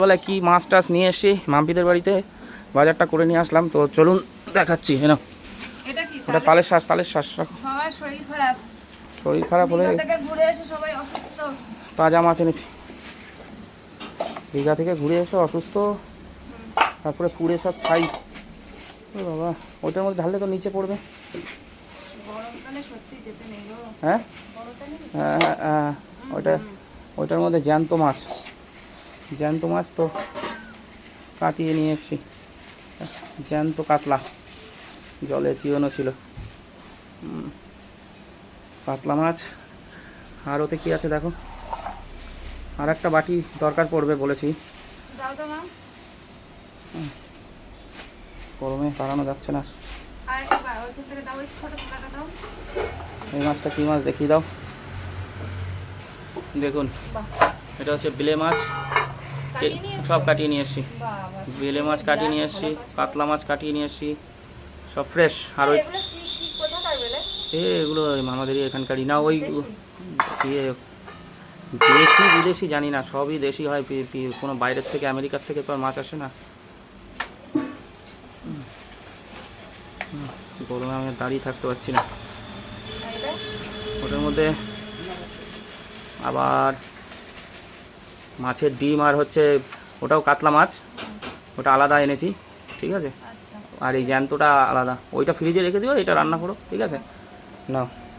বলে কি মাছ টাছ নিয়ে এসে মাম্পিদের বাড়িতে বাজারটা করে নিয়ে আসলাম, তো চলুন দেখাচ্ছি। হ্যাঁ, ওটা তালের শ্বাস, তালের শ্বাস রাখো। সবার শরীর খারাপ, শরীর খারাপ হলে ঘুরে এসে সবাই অসুস্থ। তাজা মাছ এনেছি, দীঘা থেকে ঘুরে এসে অসুস্থ, তারপরে পুড়ে সব ছাই। ও বাবা, ওটার মধ্যে ঢাললে তো নিচে পড়বে। হ্যাঁ হ্যাঁ হ্যাঁ, ওইটার মধ্যে জ্যান্ত মাছ, জ্যান্ত মাছ তো কাটিয়ে নিয়ে এসছি, জ্যান্ত কাতলা, জলে চিওনো ছিল কাতলা মাছ। আর ওতে কী আছে দেখো, আর একটা বাটি দরকার পড়বে বলেছি, গরমে পারানো যাচ্ছে না। এই মাছটা কী মাছ দেখিয়ে দাও। দেখুন, এটা হচ্ছে বেলে মাছ, সব কাটিয়ে নিয়ে এসছি। বেলে মাছ কাটিয়ে নিয়ে এসছি, কাতলা মাছ কাটিয়ে নিয়ে এসছি, সব ফ্রেশ। আর ওই এগুলো আমাদেরই এখানকারই না, ওই ইয়ে দেশি বিদেশি জানি না, সবই দেশি হয়। কোনো বাইরের থেকে আমেরিকার থেকে তো আর মাছ আসে না। গরমে আমি দাঁড়িয়ে থাকতে পারছি না। ওটার মধ্যে আবার মাছের ডিম, আর হচ্ছে ওটাও কাতলা মাছ, ওটা আলাদা এনেছি, ঠিক আছে। আর এই জ্যান্তটা আলাদা, ওইটা ফ্রিজে রেখে দিও, এটা রান্না করো, ঠিক আছে। নাও।